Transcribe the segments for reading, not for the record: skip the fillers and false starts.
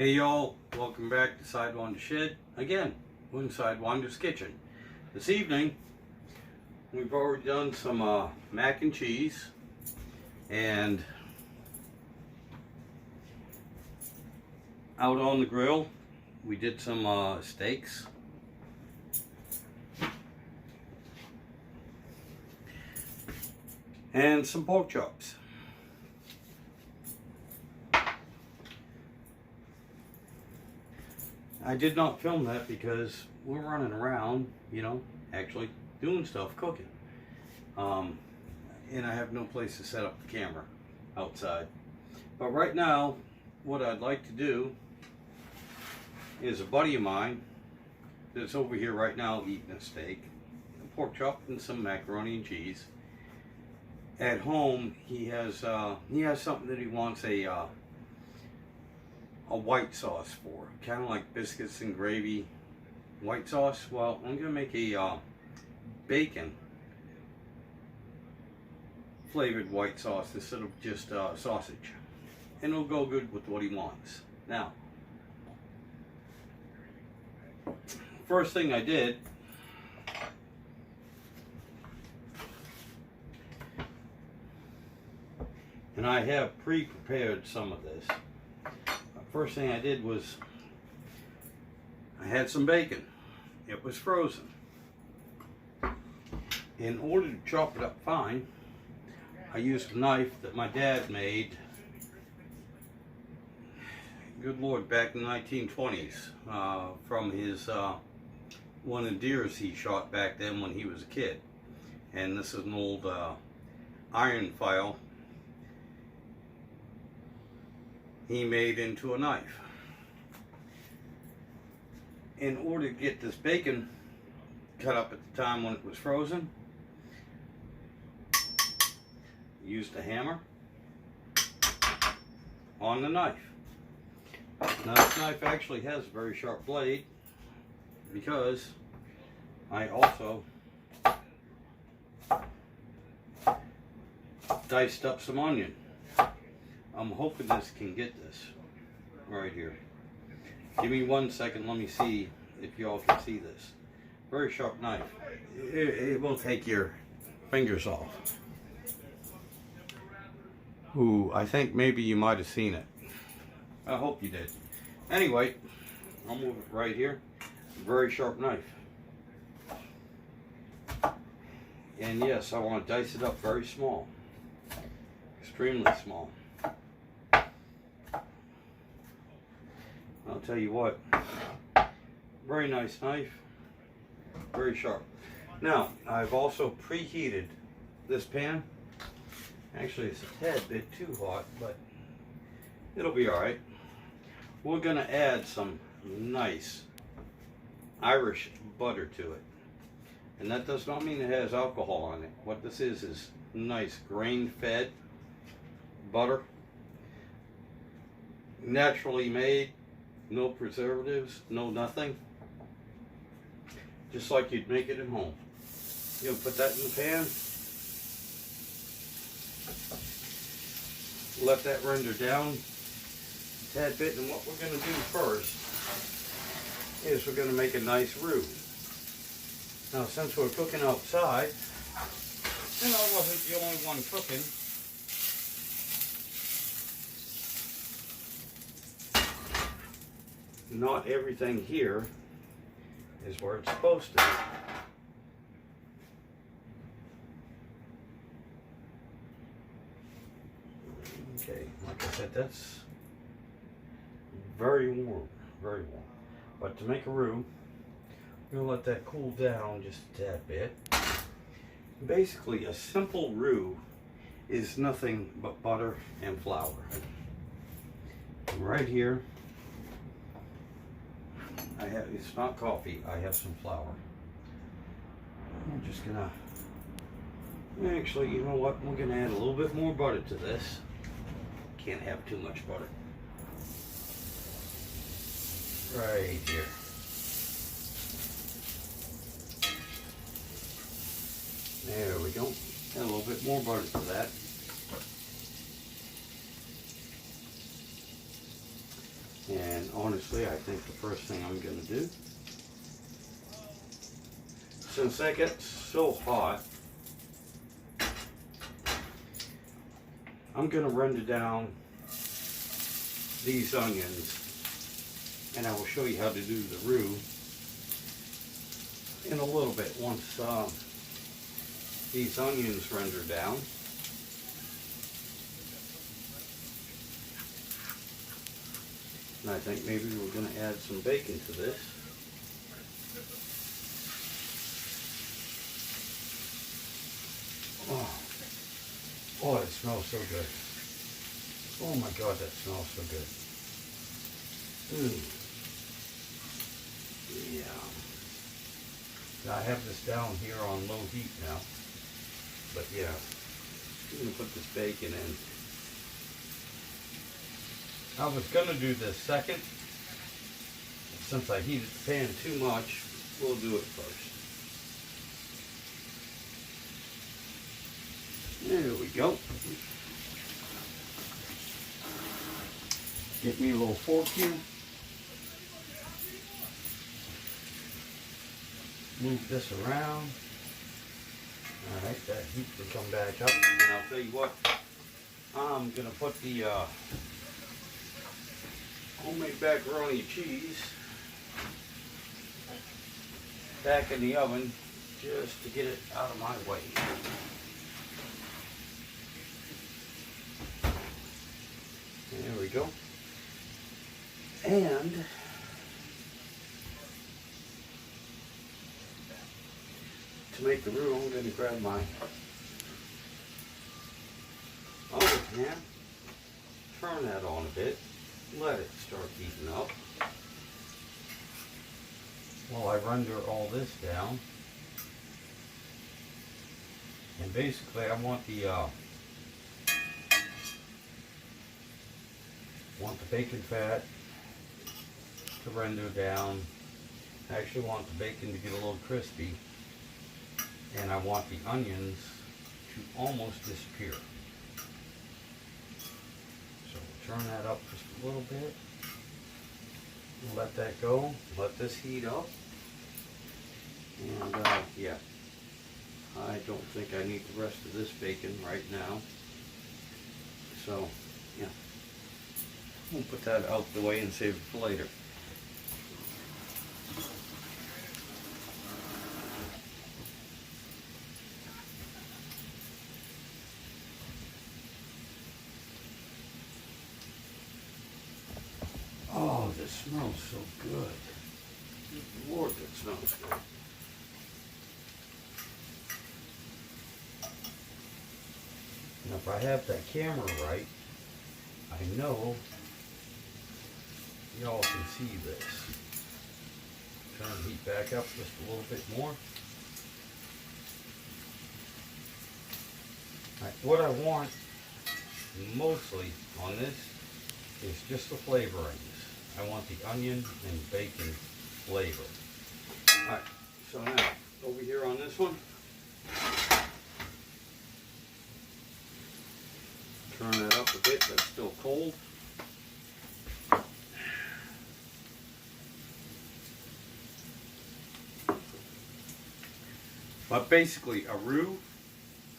Hey y'all, welcome back to Sidewinder Shed. Again, we're in Sidewinder's Kitchen. This evening, we've already done some mac and cheese, and out on the grill, we did some steaks. And some pork chops. I did not film that because we're running around, actually doing stuff, cooking. And I have no place to set up the camera outside. But right now, what I'd like to do is a buddy of mine that's over here right now eating a steak, a pork chop, and some macaroni and cheese. At home, he has something that he wants a white sauce for, kind of like biscuits and gravy white sauce. Well, I'm gonna make a bacon flavored white sauce instead of just sausage, and it'll go good with what he wants. Now, first thing I did, and I have pre-prepared some of this. First thing I did was I had some bacon. It was frozen. In order to chop it up fine, I used a knife that my dad made, good Lord, back in the 1920s, from his one of the deers he shot back then when he was a kid. And this is an old iron file he made into a knife. In order to get this bacon cut up at the time when it was frozen, used a hammer on the knife. Now this knife actually has a very sharp blade because I also diced up some onion. I'm hoping this can get this right here. Give me 1 second, let me see if y'all can see this. Very sharp knife. It will take your fingers off. Ooh, I think maybe you might have seen it. I hope you did. Anyway, I'll move it right here. Very sharp knife. And yes, I want to dice it up very small. Extremely small. I'll tell you what, very nice knife, very sharp. Now, I've also preheated this pan. Actually, it's a tad bit too hot, but it'll be alright. We're going to add some nice Irish butter to it. And that does not mean it has alcohol on it. What this is nice grain-fed butter, naturally made. No preservatives, no nothing. Just like you'd make it at home. You'll put that in the pan. Let that render down a tad bit. And what we're going to do first is we're going to make a nice roux. Now, since we're cooking outside, and I wasn't the only one cooking, not everything here is where it's supposed to be. Okay, like I said, that's very warm, very warm. But to make a roux, I'm going to let that cool down just a tad bit. Basically, a simple roux is nothing but butter and flour. And right here, it's not coffee, I have some flour. I'm just gonna, actually, you know what, we're gonna add a little bit more butter to this. Can't have too much butter. Right here. There we go. Add a little bit more butter to that. And honestly, I think the first thing I'm going to do, since that gets so hot, I'm going to render down these onions, and I will show you how to do the roux in a little bit once these onions render down. And I think maybe we're going to add some bacon to this. Oh, it smells so good. Oh my God, that smells so good. Yeah. Now I have this down here on low heat now. But yeah, I'm going to put this bacon in. I was going to do this second. Since I heated the pan too much, we'll do it first. There we go. Get me a little fork here. Move this around. Alright, that heat will come back up. And I'll tell you what, I'm going to put the homemade macaroni cheese back in the oven just to get it out of my way. There we go. And to make the roux, I'm going to grab my other pan, turn that on a bit, let it start heating up while I render all this down. And basically I want the bacon fat to render down. I actually want the bacon to get a little crispy, and I want the onions to almost disappear. So we'll turn that up just a little bit. We'll let that go. Let this heat up. And yeah, I don't think I need the rest of this bacon right now. So yeah, we'll put that out the way and save it for later. Oh, this smells so good. Good Lord, that smells good. Now, if I have that camera right, I know y'all can see this. Turn the heat back up just a little bit more. Right, what I want mostly on this is just the flavorings. I want the onion and bacon flavor. Alright, so now over here on this one, turn that up a bit, that's still cold. But basically a roux,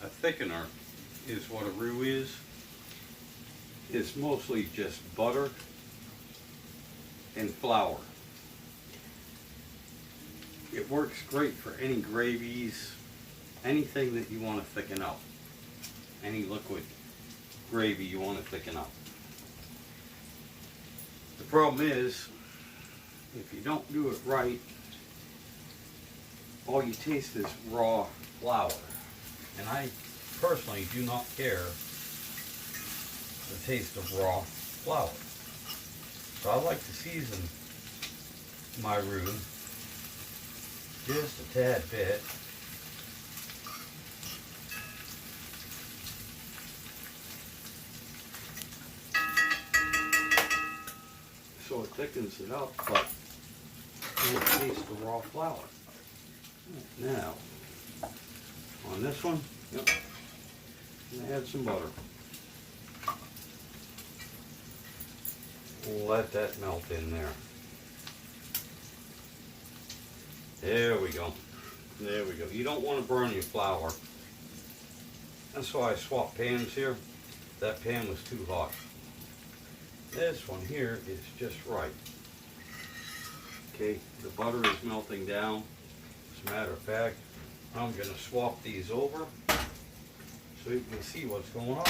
a thickener, is what a roux is. It's mostly just butter and flour. It works great for any gravies, anything that you want to thicken up, any liquid gravy you want to thicken up. The problem is, if you don't do it right, all you taste is raw flour. And I personally do not care the taste of raw flour. So I like to season my roux just a tad bit. So it thickens it up, but you don't taste the raw flour. Now, on this one, yep, I'm going to add some butter. Let that melt in there. There we go. There we go. You don't want to burn your flour. That's why I swapped pans here. That pan was too hot. This one here is just right. Okay, the butter is melting down. As a matter of fact, I'm going to swap these over so you can see what's going on.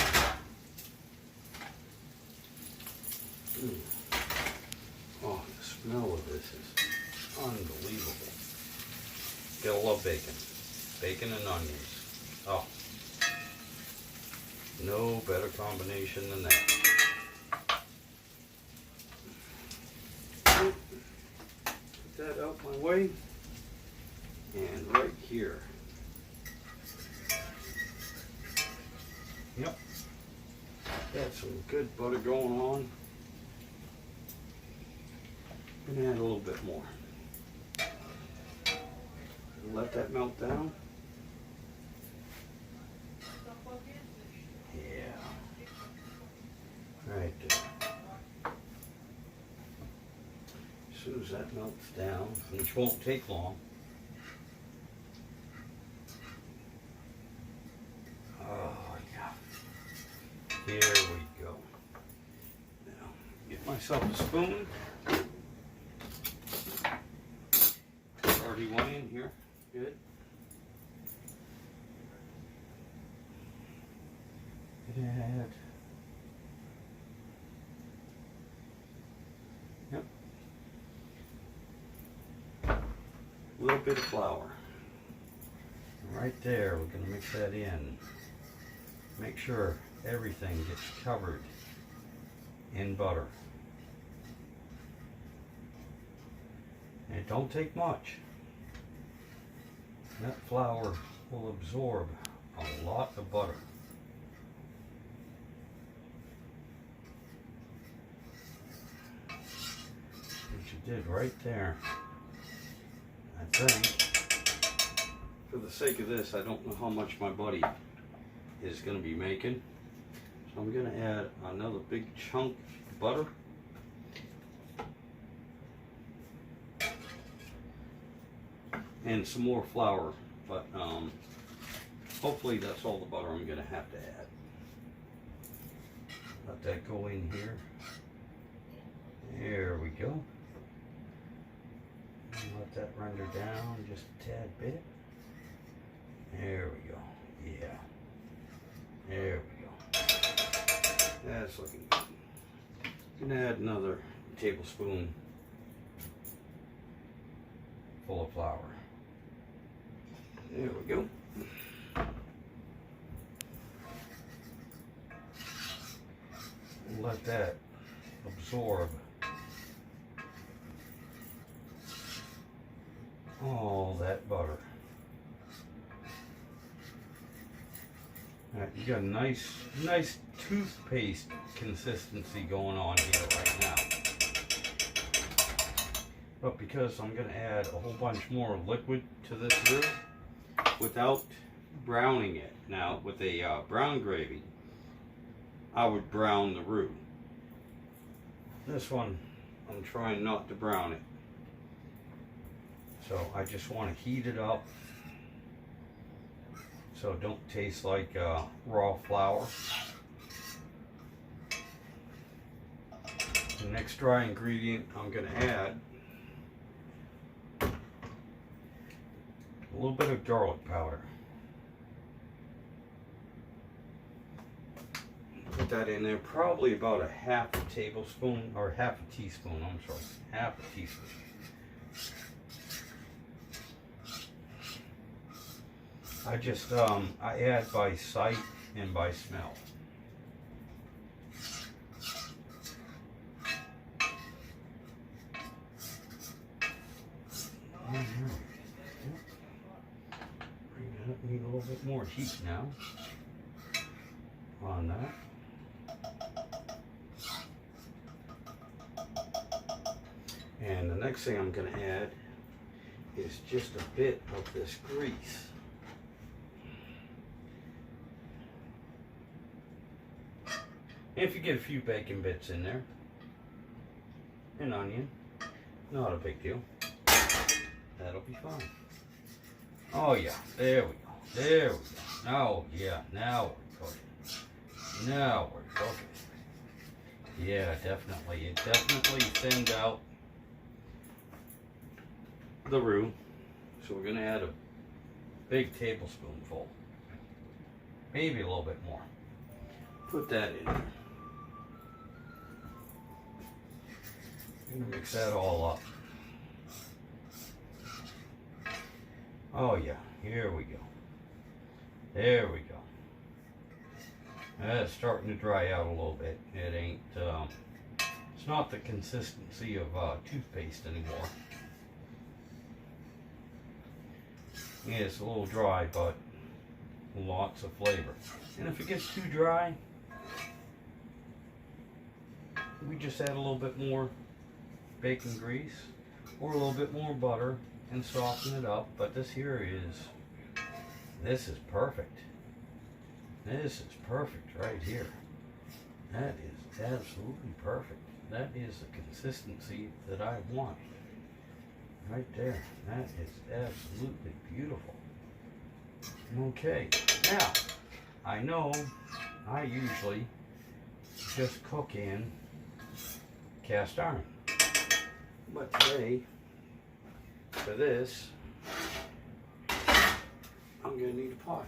Oh, the smell of this is unbelievable. Gotta love bacon. Bacon and onions. Oh, no better combination than that. Put that out my way. And right here. Yep. Got some good butter going on. Gonna add a little bit more. Let that melt down. Yeah. Right there. As soon as that melts down, which won't take long. Oh yeah. Here we go. Now, get myself a spoon. Already went in here. Good. Add. Yep. A little bit of flour. Right there, we're going to mix that in. Make sure everything gets covered in butter. And it don't take much. That flour will absorb a lot of butter. Which you did right there. I think, for the sake of this, I don't know how much my buddy is going to be making. So I'm going to add another big chunk of butter. And some more flour, but hopefully that's all the butter I'm going to have to add. Let that go in here. There we go. And let that render down just a tad bit. There we go. Yeah. There we go. That's looking good. I'm going to add another tablespoon full of flour. There we go. Let that absorb all that butter. All right, you got a nice toothpaste consistency going on here right now. But because I'm going to add a whole bunch more liquid to this roux, without browning it. Now, with a brown gravy, I would brown the roux. This one, I'm trying not to brown it. So I just want to heat it up so it don't taste like raw flour. The next dry ingredient I'm going to add a little bit of garlic powder. Put that in there, probably about a half a tablespoon, or half a teaspoon, I'm sorry, half a teaspoon. I just, I add by sight and by smell. Need a little bit more heat now on that. And the next thing I'm going to add is just a bit of this grease. If you get a few bacon bits in there, an onion. Not a big deal. That'll be fine. Oh yeah, there we go. There we go. Oh yeah, now we're cooking. Now we're cooking. Yeah, definitely. It definitely thins out the roux. So we're gonna add a big tablespoonful. Maybe a little bit more. Put that in there. I'm gonna mix that all up. Oh yeah, here we go. There we go. It's starting to dry out a little bit. It ain't, it's not the consistency of toothpaste anymore. Yeah, it's a little dry, but lots of flavor. And if it gets too dry, we just add a little bit more bacon grease or a little bit more butter and soften it up. But this is perfect. This is perfect right here. That is absolutely perfect. That is the consistency that I want. Right there. That is absolutely beautiful. Okay. Now, I know I usually just cook in cast iron. But today, for this, I'm going to need a pot.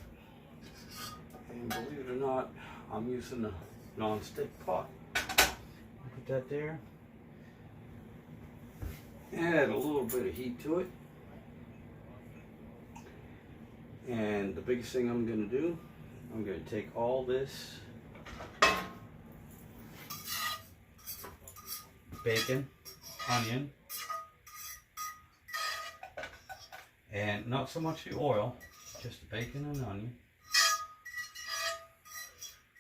And believe it or not, I'm using a non-stick pot. Put that there. Add a little bit of heat to it. And the biggest thing I'm going to do, I'm going to take all this bacon, onion, and not so much the oil, just the bacon and onion.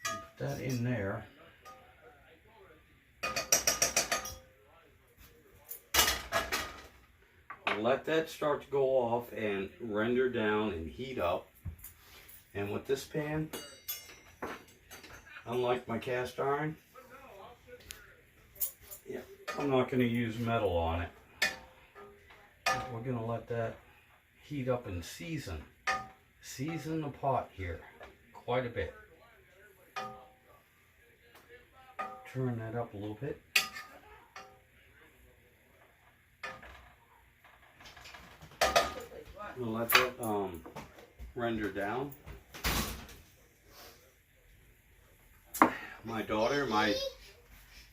And put that in there. Let that start to go off and render down and heat up. And with this pan, unlike my cast iron, yeah, I'm not going to use metal on it. We're going to let that heat up and season the pot here quite a bit. Turn that up a little bit. We'll let that render down. My daughter, my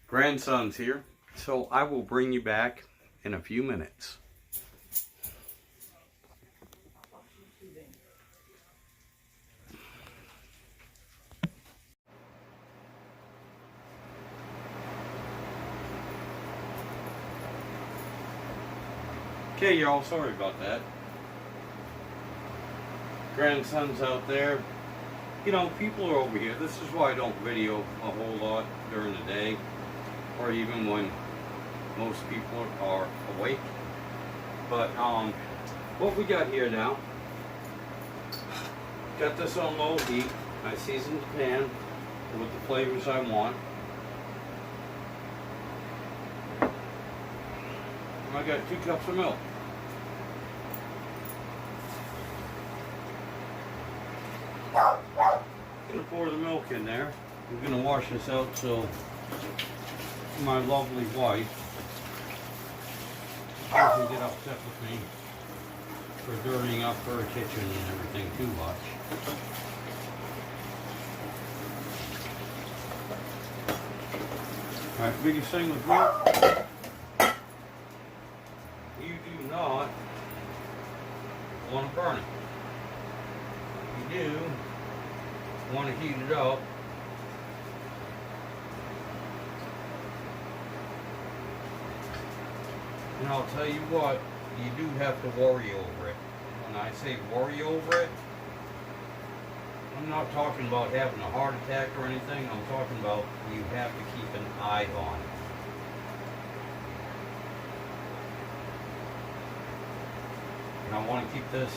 grandson's here, so I will bring you back in a few minutes. Okay, y'all, sorry about that. Grandson's out there. You know, people are over here. This is why I don't video a whole lot during the day, or even when most people are awake. But what we got here now, got this on low heat. I seasoned the pan with the flavors I want. I got 2 cups of milk. I'm going to pour the milk in there. I'm going to wash this out so my lovely wife doesn't get upset with me for dirtying up her kitchen and everything too much. Alright, biggest thing with milk, you do not want to burn it. You do want to heat it up. And I'll tell you what, you do have to worry over it. When I say worry over it, I'm not talking about having a heart attack or anything. I'm talking about you have to keep an eye on it. And I want to keep this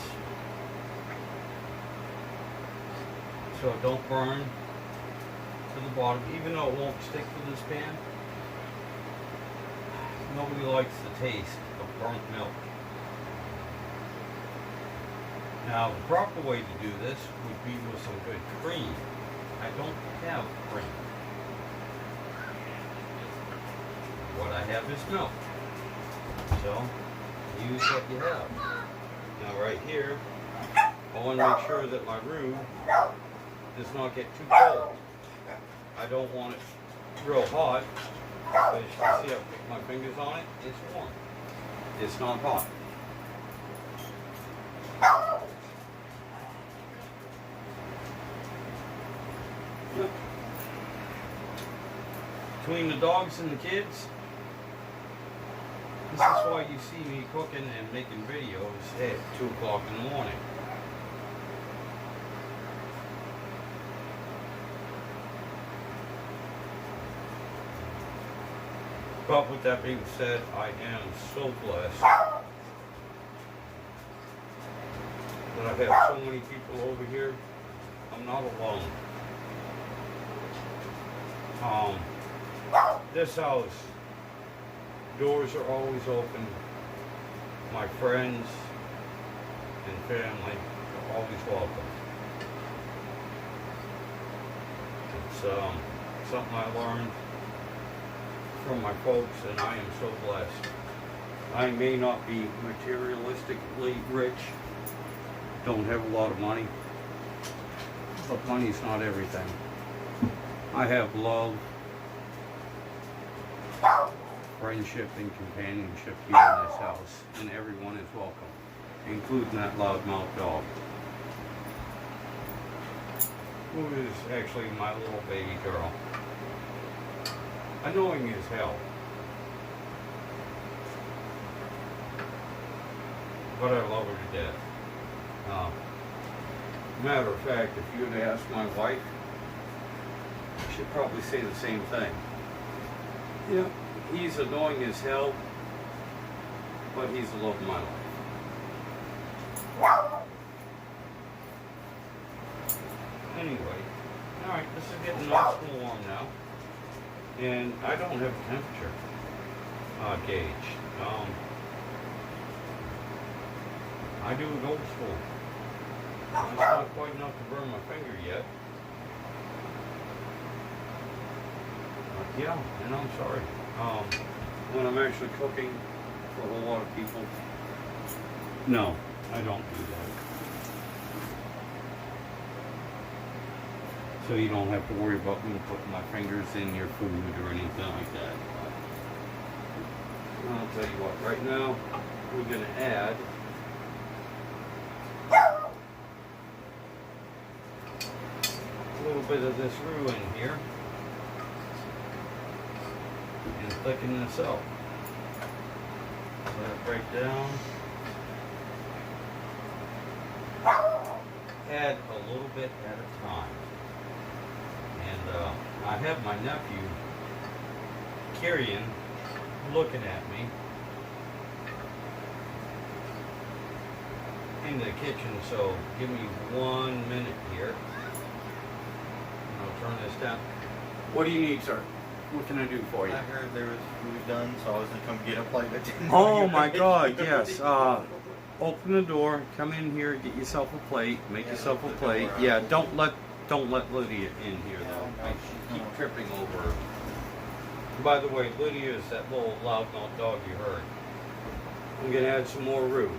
so it don't burn to the bottom, even though it won't stick to this pan. Nobody likes the taste of burnt milk. Now, the proper way to do this would be with some good cream. I don't have cream. What I have is milk. So, use what you have. Now, right here, I want to make sure that my roux does not get too cold. I don't want it real hot. As you can see, I put my fingers on it. It's warm. It's not hot. Between the dogs and the kids, this is why you see me cooking and making videos at 2 o'clock in the morning. But with that being said, I am so blessed that I have so many people over here. I'm not alone. This house, doors are always open. My friends and family are always welcome. It's something I learned from my folks, and I am so blessed. I may not be materialistically rich, don't have a lot of money, but money's not everything. I have love, friendship, and companionship here in this house, and everyone is welcome, including that loudmouth dog, who is actually my little baby girl. Annoying as hell. But I love her to death. Matter of fact, if you had asked my wife, she'd probably say the same thing. Yeah, he's annoying as hell, but he's the love of my life. Anyway, alright, this is getting nice and warm now. And I don't have a temperature gauge. I do it old school. It's not quite enough to burn my finger yet. But yeah, and I'm sorry. When I'm actually cooking for a whole lot of people, no, I don't do that. So you don't have to worry about me putting my fingers in your food or anything like that. I'll tell you what, right now we're going to add a little bit of this roux in here and thicken this up. Let it break down. Add a little bit at a time. And I have my nephew, Kieran, looking at me in the kitchen, so give me 1 minute here. And I'll turn this down. What do you need, sir? What can I do for you? I heard there was food done, so I was going to come get a plate. Oh my God, yes. Open the door, come in here, get yourself a plate, make yourself a plate. Yeah, don't let Lydia in here though. She keep tripping over her. By the way, Lydia is that little loudmouth dog you heard. I'm gonna add some more roux.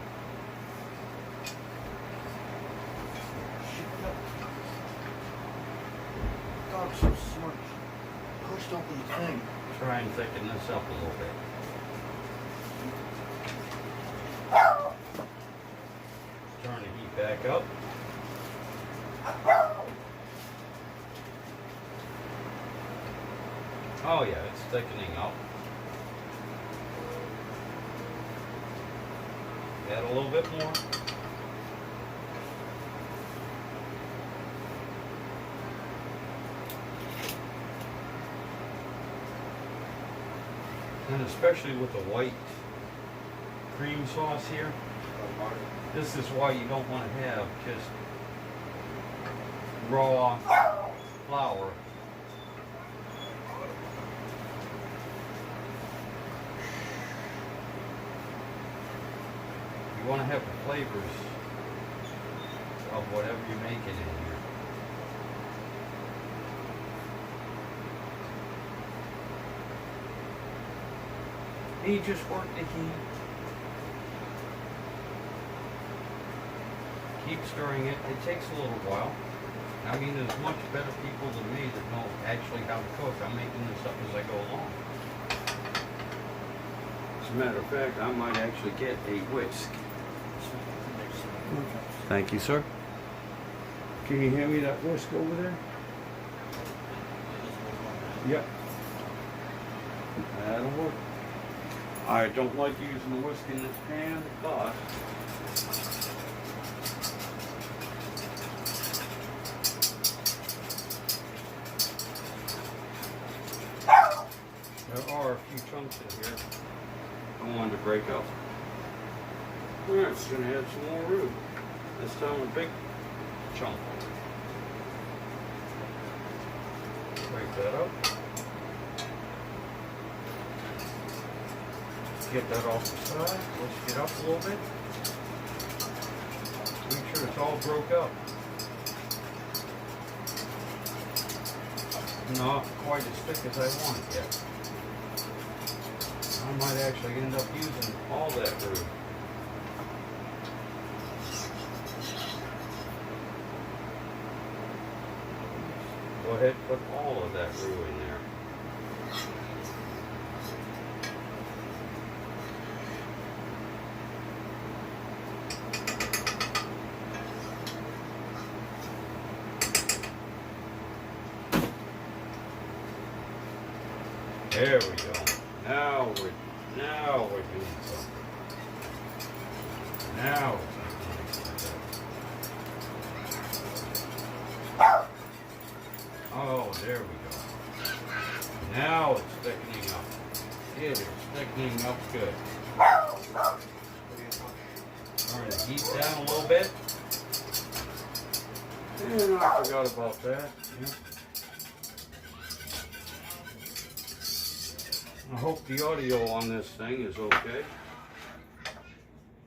Dog's so smart. Pushed open the thing. Try and thicken this up a little bit. Turn the heat back up. Oh yeah, it's thickening up. Add a little bit more. And especially with the white cream sauce here, this is why you don't want to have just raw flour. You want to have the flavors of whatever you're making in here. And you just work the heat. Keep stirring it. It takes a little while. I mean, there's much better people than me that know actually how to cook. I'm making this up as I go along. As a matter of fact, I might actually get a whisk. Thank you, sir. Can you hand me that whisk over there? Yep. That'll work. I don't like using the whisk in this pan, but there are a few chunks in here I wanted to break up. We're just going to add some more roux. This time a big chunk. Break that up. Get that off the side. Let's get up a little bit. Make sure it's all broke up. Not quite as thick as I want it yet. I might actually end up using all that roux. Go ahead and put all of that roux in there. There we go. Now we're doing something. Now it's nice. Oh, there we go. Now it's thickening up. It is thickening up good. Turn the heat down a little bit. And I forgot about that. Yeah. I hope the audio on this thing is okay.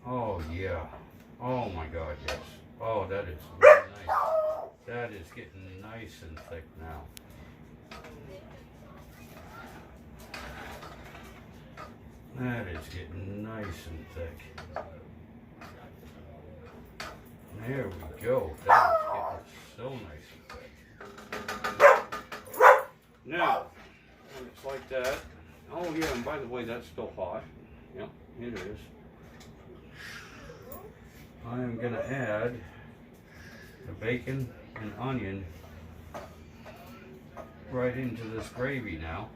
Oh yeah. Oh my God, yes. Oh, that is very nice. That is getting nice and thick now. That is getting nice and thick. There we go. That is getting so nice and thick. Now, when it's like that. Oh yeah, and by the way, that's still hot. Yep, it is. I am going to add the bacon and onion right into this gravy now.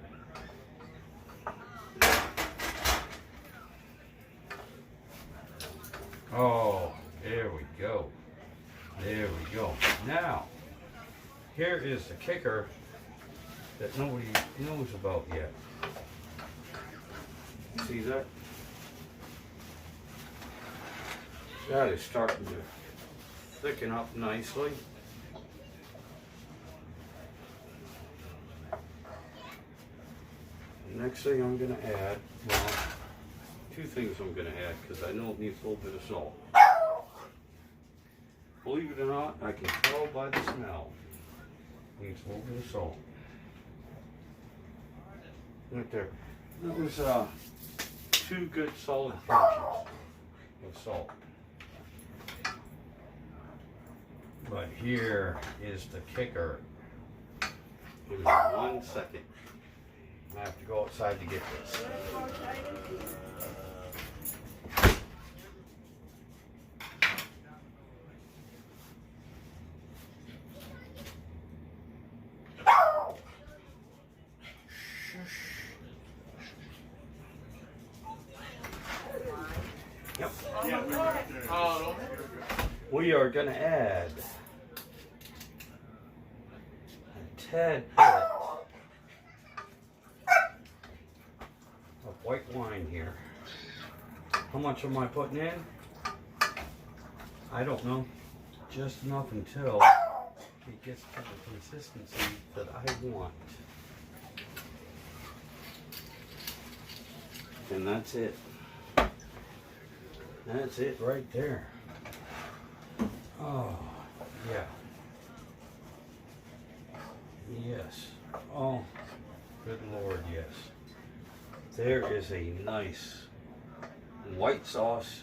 Oh, there we go. There we go. Now, here is the kicker that nobody knows about yet. See that? That is starting to thicken up nicely. The next thing I'm going to add, well, two things I'm going to add because I know it needs a little bit of salt. Believe it or not, I can tell by the smell. It needs a little bit of salt. Right there. That was 2 good solid pinches of salt. But here is the kicker. Give me 1 second. I have to go outside to get this. Yep. We are going to add a tad bit of white wine here. How much am I putting in? I don't know. Just enough until it gets to the consistency that I want. And that's it. That's it right there. Oh, yeah. Yes. Oh, good Lord, yes. There is a nice white sauce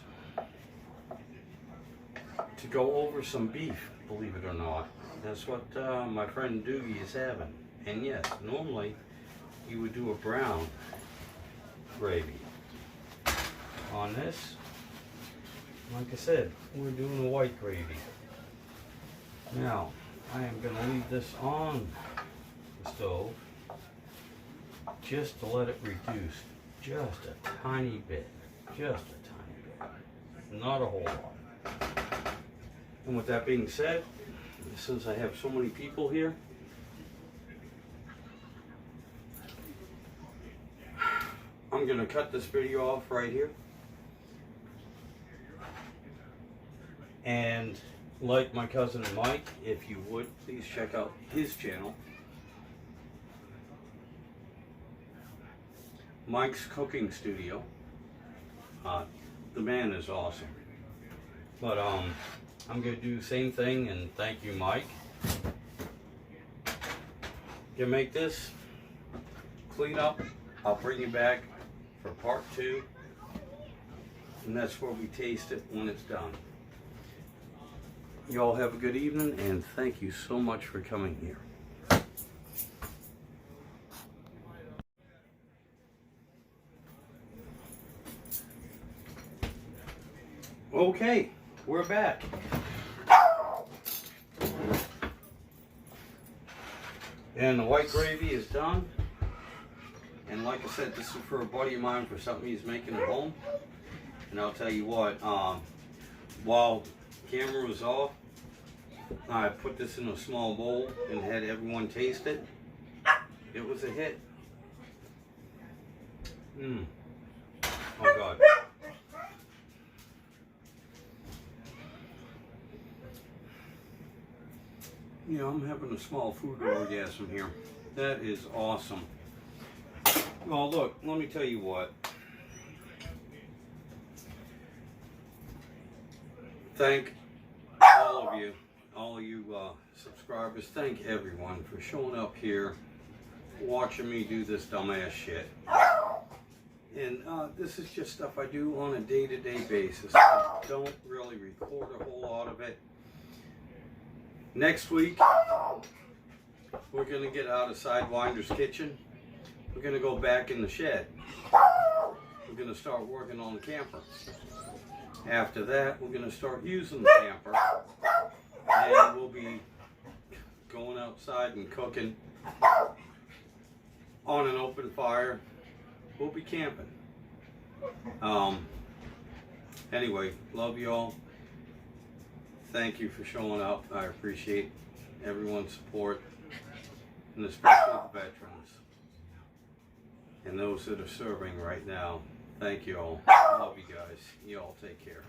to go over some beef, believe it or not. That's what my friend Doogie is having. And yes, normally you would do a brown gravy. On this, like I said, we're doing a white gravy. Now, I am going to leave this on the stove just to let it reduce just a tiny bit. Just a tiny bit. Not a whole lot. And with that being said, since I have so many people here, I'm going to cut this video off right here. And like my cousin Mike, if you would, please check out his channel. Mike's Cooking Studio. The man is awesome. But I'm going to do the same thing, and thank you, Mike. You make this, clean up, I'll bring you back for part 2. And that's where we taste it when it's done. You all have a good evening, and thank you so much for coming here. Okay, we're back. And the white gravy is done. And like I said, this is for a buddy of mine for something he's making at home. And I'll tell you what, while camera was off, I put this in a small bowl and had everyone taste it. It was a hit. Oh God. You know, I'm having a small food orgasm here. That is awesome. Well, look, let me tell you what. Thank all of you subscribers. Thank everyone for showing up here, watching me do this dumbass shit. And this is just stuff I do on a day-to-day basis. I don't really record a whole lot of it. Next week, we're going to get out of Sidewinder's kitchen. We're going to go back in the shed. We're going to start working on the camper. After that, we're going to start using the camper. And we'll be going outside and cooking on an open fire. We'll be camping. Anyway, love you all. Thank you for showing up. I appreciate everyone's support, and especially the veterans and those that are serving right now. Thank you all. Love you guys. You all take care.